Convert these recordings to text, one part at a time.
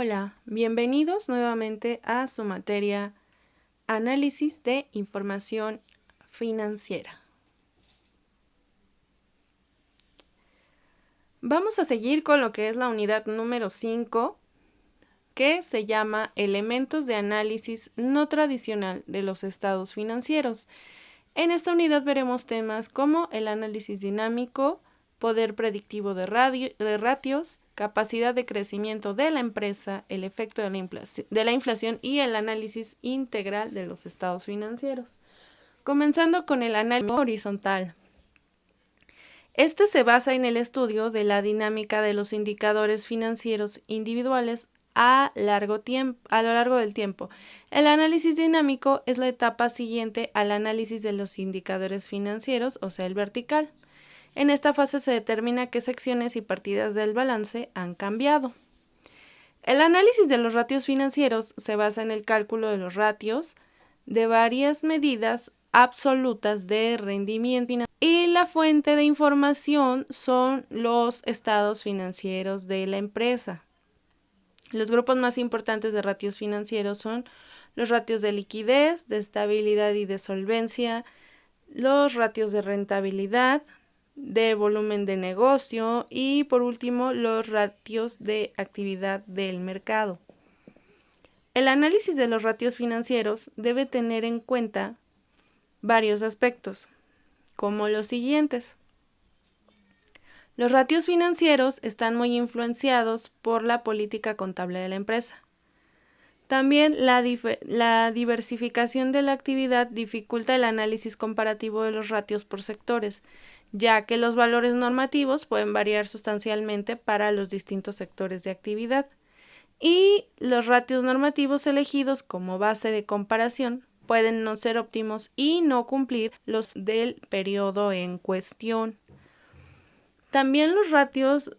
Hola, bienvenidos nuevamente a su materia Análisis de Información Financiera. Vamos a seguir con lo que es la unidad número 5, que se llama Elementos de análisis no tradicional de los estados financieros. En esta unidad veremos temas como el análisis dinámico, poder predictivo de ratios, capacidad de crecimiento de la empresa, el efecto de la inflación y el análisis integral de los estados financieros. Comenzando con el análisis horizontal. Este se basa en el estudio de la dinámica de los indicadores financieros individuales a lo largo del tiempo. El análisis dinámico es la etapa siguiente al análisis de los indicadores financieros, o sea, el vertical. En esta fase se determina qué secciones y partidas del balance han cambiado. El análisis de los ratios financieros se basa en el cálculo de los ratios de varias medidas absolutas de rendimiento financiero y la fuente de información son los estados financieros de la empresa. Los grupos más importantes de ratios financieros son los ratios de liquidez, de estabilidad y de solvencia, los ratios de rentabilidad, de volumen de negocio y por último los ratios de actividad del mercado. El análisis de los ratios financieros debe tener en cuenta varios aspectos, como los siguientes. Los ratios financieros están muy influenciados por la política contable de la empresa. También la diversificación de la actividad dificulta el análisis comparativo de los ratios por sectores, ya que los valores normativos pueden variar sustancialmente para los distintos sectores de actividad, y los ratios normativos elegidos como base de comparación pueden no ser óptimos y no cumplir los del periodo en cuestión. También los ratios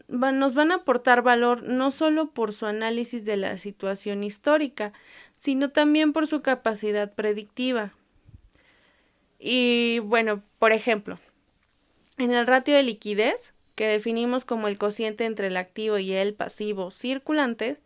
nos van a aportar valor no solo por su análisis de la situación histórica, sino también por su capacidad predictiva. Y bueno, por ejemplo, en el ratio de liquidez, que definimos como el cociente entre el activo y el pasivo circulante,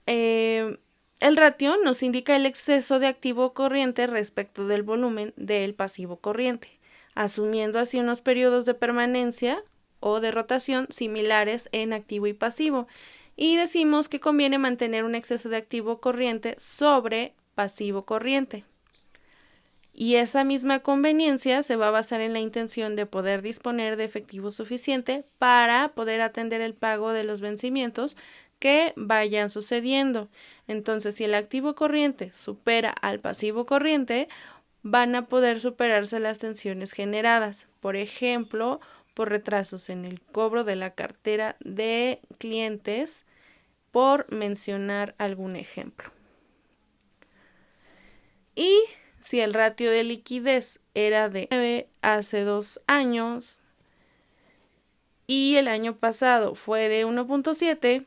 el ratio nos indica el exceso de activo corriente respecto del volumen del pasivo corriente, asumiendo así unos periodos de permanencia o de rotación similares en activo y pasivo, y decimos que conviene mantener un exceso de activo corriente sobre pasivo corriente. Y esa misma conveniencia se va a basar en la intención de poder disponer de efectivo suficiente para poder atender el pago de los vencimientos que vayan sucediendo. Entonces, si el activo corriente supera al pasivo corriente, van a poder superarse las tensiones generadas, por ejemplo, por retrasos en el cobro de la cartera de clientes, por mencionar algún ejemplo. Y si el ratio de liquidez era de 9 hace 2 años y el año pasado fue de 1.7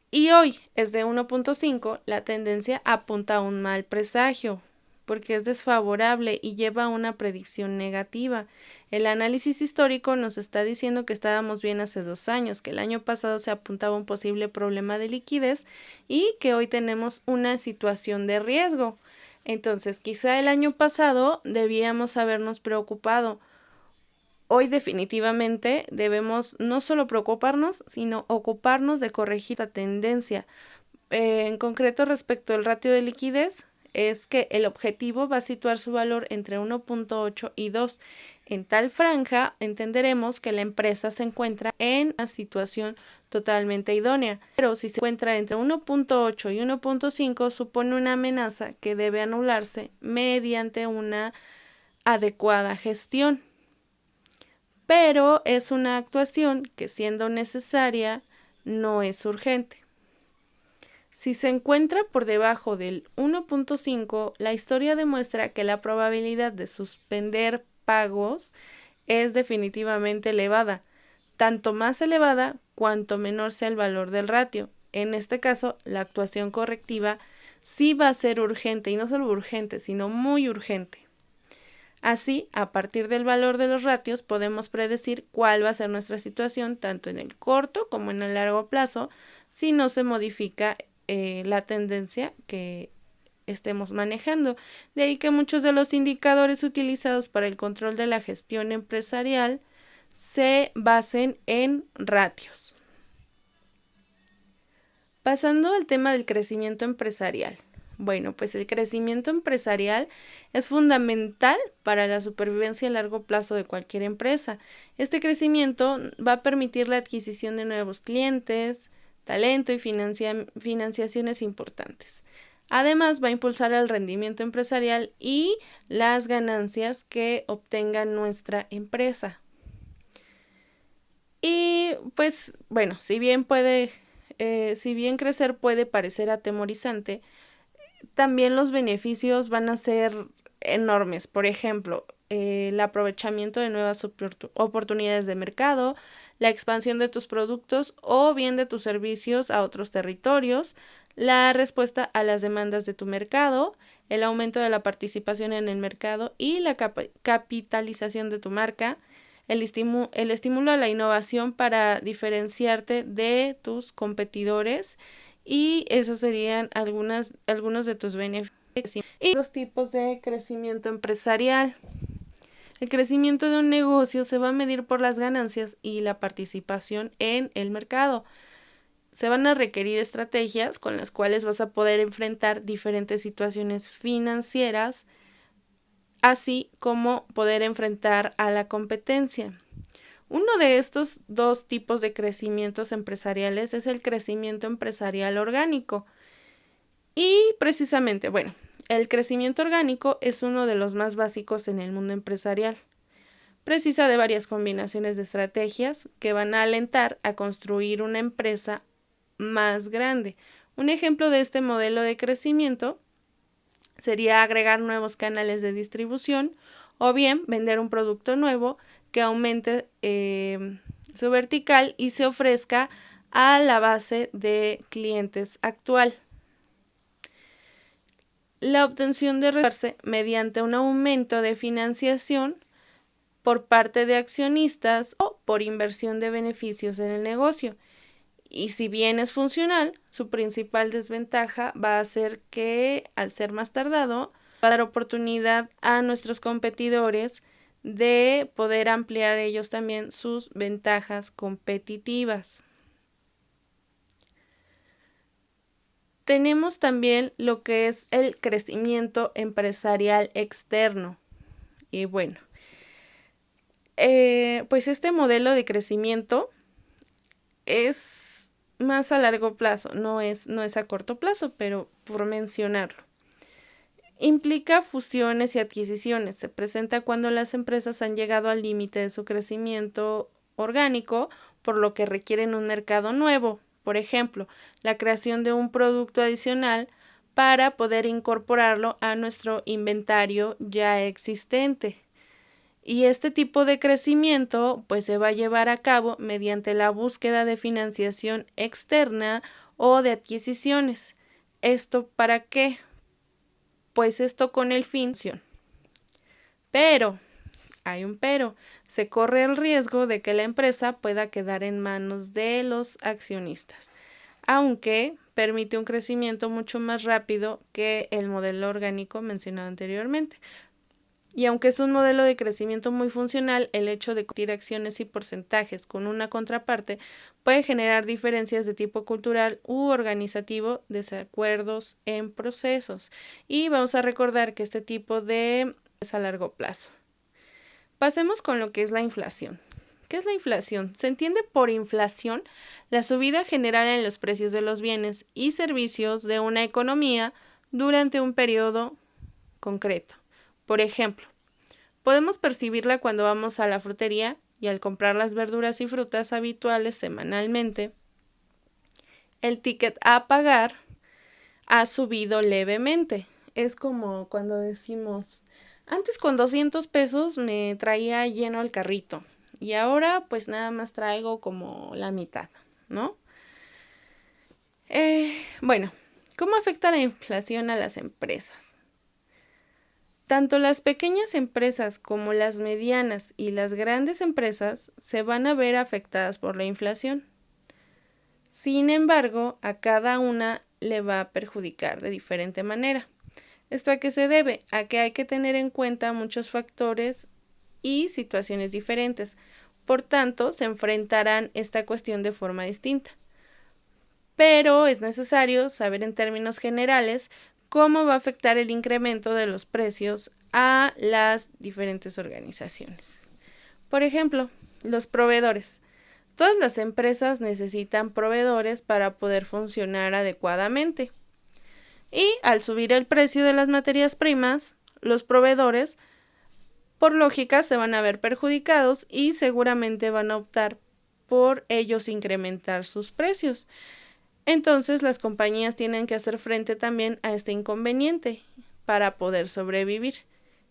y hoy es de 1.5, la tendencia apunta a un mal presagio, porque es desfavorable y lleva a una predicción negativa. El análisis histórico nos está diciendo que estábamos bien hace 2 años, que el año pasado se apuntaba un posible problema de liquidez y que hoy tenemos una situación de riesgo. Entonces, quizá el año pasado debíamos habernos preocupado. Hoy definitivamente debemos no solo preocuparnos, sino ocuparnos de corregir la tendencia. En concreto, respecto al ratio de liquidez, es que el objetivo va a situar su valor entre 1.8 y 2. En tal franja, entenderemos que la empresa se encuentra en una situación totalmente idónea, pero si se encuentra entre 1.8 y 1.5, supone una amenaza que debe anularse mediante una adecuada gestión. Pero es una actuación que, siendo necesaria, no es urgente. Si se encuentra por debajo del 1.5, la historia demuestra que la probabilidad de suspender pagos es definitivamente elevada, tanto más elevada cuanto menor sea el valor del ratio. En este caso, la actuación correctiva sí va a ser urgente, y no solo urgente, sino muy urgente. Así, a partir del valor de los ratios, podemos predecir cuál va a ser nuestra situación tanto en el corto como en el largo plazo si no se modifica la tendencia que estemos manejando. De ahí que muchos de los indicadores utilizados para el control de la gestión empresarial se basen en ratios. Pasando al tema del crecimiento empresarial. Bueno, pues el crecimiento empresarial es fundamental para la supervivencia a largo plazo de cualquier empresa. Este crecimiento va a permitir la adquisición de nuevos clientes, talento y financiaciones importantes. Además, va a impulsar el rendimiento empresarial y las ganancias que obtenga nuestra empresa. Y pues, bueno, si bien crecer puede parecer atemorizante, también los beneficios van a ser enormes. Por ejemplo, el aprovechamiento de nuevas oportunidades de mercado, la expansión de tus productos o bien de tus servicios a otros territorios, la respuesta a las demandas de tu mercado, el aumento de la participación en el mercado y la capitalización de tu marca, el estímulo a la innovación para diferenciarte de tus competidores, y esos serían algunos de tus beneficios. Y dos tipos de crecimiento empresarial. El crecimiento de un negocio se va a medir por las ganancias y la participación en el mercado. Se van a requerir estrategias con las cuales vas a poder enfrentar diferentes situaciones financieras, así como poder enfrentar a la competencia. Uno de estos dos tipos de crecimientos empresariales es el crecimiento empresarial orgánico. Y precisamente, bueno, el crecimiento orgánico es uno de los más básicos en el mundo empresarial. Precisa de varias combinaciones de estrategias que van a alentar a construir una empresa más grande. Un ejemplo de este modelo de crecimiento sería agregar nuevos canales de distribución o bien vender un producto nuevo que aumente su vertical y se ofrezca a la base de clientes actual. La obtención de recursos mediante un aumento de financiación por parte de accionistas o por inversión de beneficios en el negocio. Y si bien es funcional, su principal desventaja va a ser que, al ser más tardado, va a dar oportunidad a nuestros competidores de poder ampliar ellos también sus ventajas competitivas. Tenemos también lo que es el crecimiento empresarial externo. Y bueno, pues este modelo de crecimiento es más a largo plazo, no es a corto plazo, pero por mencionarlo. Implica fusiones y adquisiciones. Se presenta cuando las empresas han llegado al límite de su crecimiento orgánico, por lo que requieren un mercado nuevo. Por ejemplo, la creación de un producto adicional para poder incorporarlo a nuestro inventario ya existente. Y este tipo de crecimiento pues se va a llevar a cabo mediante la búsqueda de financiación externa o de adquisiciones. ¿Esto para qué? Pues esto con el fin. Pero, hay un pero, se corre el riesgo de que la empresa pueda quedar en manos de los accionistas, aunque permite un crecimiento mucho más rápido que el modelo orgánico mencionado anteriormente. Y aunque es un modelo de crecimiento muy funcional, el hecho de compartir acciones y porcentajes con una contraparte puede generar diferencias de tipo cultural u organizativo, desacuerdos en procesos. Y vamos a recordar que este tipo de es a largo plazo. Pasemos con lo que es la inflación. ¿Qué es la inflación? Se entiende por inflación la subida general en los precios de los bienes y servicios de una economía durante un periodo concreto. Por ejemplo, podemos percibirla cuando vamos a la frutería y al comprar las verduras y frutas habituales semanalmente, el ticket a pagar ha subido levemente. Es como cuando decimos, antes con 200 pesos me traía lleno el carrito y ahora pues nada más traigo como la mitad, ¿no? Bueno, ¿cómo afecta la inflación a las empresas? Tanto las pequeñas empresas como las medianas y las grandes empresas se van a ver afectadas por la inflación. Sin embargo, a cada una le va a perjudicar de diferente manera. ¿Esto a qué se debe? A que hay que tener en cuenta muchos factores y situaciones diferentes. Por tanto, se enfrentarán esta cuestión de forma distinta. Pero es necesario saber en términos generales cómo va a afectar el incremento de los precios a las diferentes organizaciones. Por ejemplo, los proveedores. Todas las empresas necesitan proveedores para poder funcionar adecuadamente. Y al subir el precio de las materias primas, los proveedores, por lógica, se van a ver perjudicados y seguramente van a optar por ellos incrementar sus precios. Entonces, las compañías tienen que hacer frente también a este inconveniente para poder sobrevivir.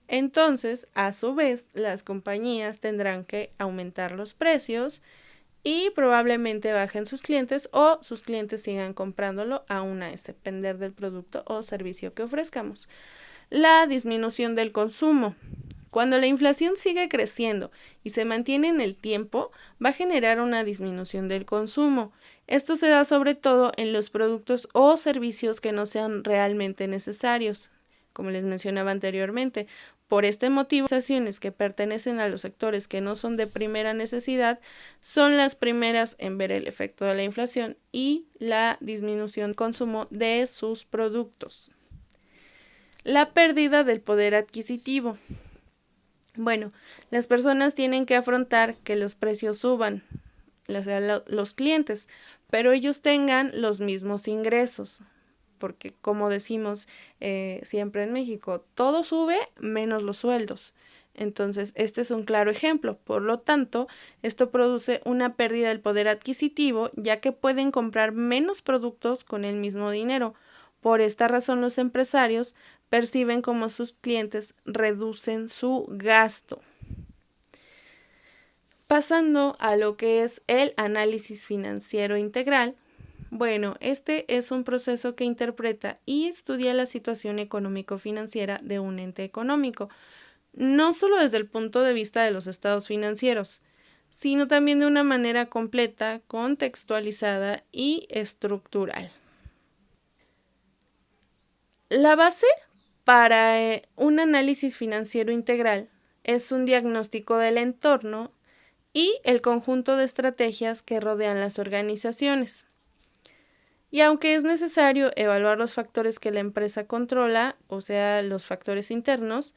Entonces, a su vez, las compañías tendrán que aumentar los precios y probablemente bajen sus clientes o sus clientes sigan comprándolo aún a depender del producto o servicio que ofrezcamos. La disminución del consumo. Cuando la inflación sigue creciendo y se mantiene en el tiempo, va a generar una disminución del consumo. Esto se da sobre todo en los productos o servicios que no sean realmente necesarios, como les mencionaba anteriormente. Por este motivo, las organizaciones que pertenecen a los sectores que no son de primera necesidad son las primeras en ver el efecto de la inflación y la disminución del consumo de sus productos. La pérdida del poder adquisitivo. Bueno, las personas tienen que afrontar que los precios suban, o sea, los clientes, pero ellos tengan los mismos ingresos, porque como decimos siempre en México, todo sube menos los sueldos. Entonces, este es un claro ejemplo. Por lo tanto, esto produce una pérdida del poder adquisitivo, ya que pueden comprar menos productos con el mismo dinero. Por esta razón, los empresarios perciben como sus clientes reducen su gasto. Pasando a lo que es el análisis financiero integral, bueno, este es un proceso que interpreta y estudia la situación económico-financiera de un ente económico, no solo desde el punto de vista de los estados financieros, sino también de una manera completa, contextualizada y estructural. La base para un análisis financiero integral es un diagnóstico del entorno y el conjunto de estrategias que rodean las organizaciones. Y aunque es necesario evaluar los factores que la empresa controla, o sea, los factores internos,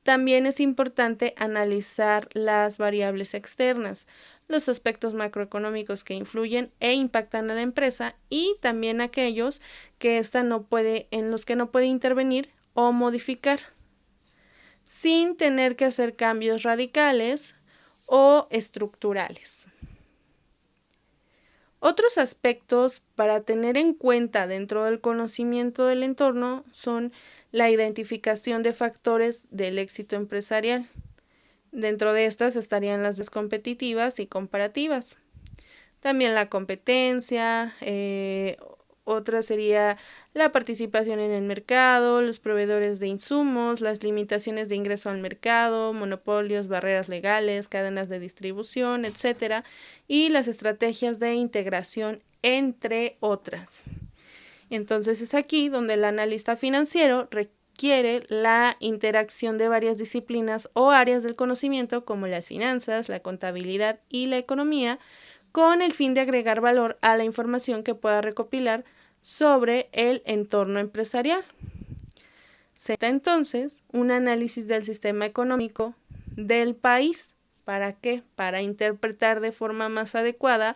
también es importante analizar las variables externas, los aspectos macroeconómicos que influyen e impactan a la empresa y también aquellos que en los que no puede intervenir o modificar, sin tener que hacer cambios radicales o estructurales. Otros aspectos para tener en cuenta dentro del conocimiento del entorno son la identificación de factores del éxito empresarial. Dentro de estas estarían las competitivas y comparativas. También la competencia, otra sería la participación en el mercado, los proveedores de insumos, las limitaciones de ingreso al mercado, monopolios, barreras legales, cadenas de distribución, etcétera, y las estrategias de integración, entre otras. Entonces es aquí donde el analista financiero requiere la interacción de varias disciplinas o áreas del conocimiento como las finanzas, la contabilidad y la economía, con el fin de agregar valor a la información que pueda recopilar sobre el entorno empresarial. Se da entonces un análisis del sistema económico del país. ¿Para qué? Para interpretar de forma más adecuada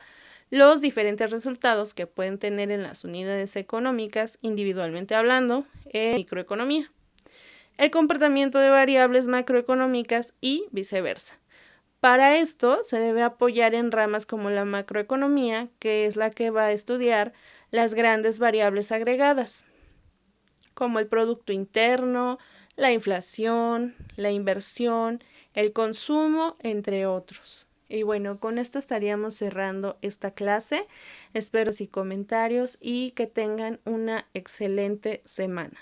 los diferentes resultados que pueden tener en las unidades económicas, individualmente hablando, en microeconomía, el comportamiento de variables macroeconómicas y viceversa. Para esto se debe apoyar en ramas como la macroeconomía, que es la que va a estudiar las grandes variables agregadas, como el Producto Interno, la inflación, la inversión, el consumo, entre otros. Y bueno, con esto estaríamos cerrando esta clase. Espero sus comentarios y que tengan una excelente semana.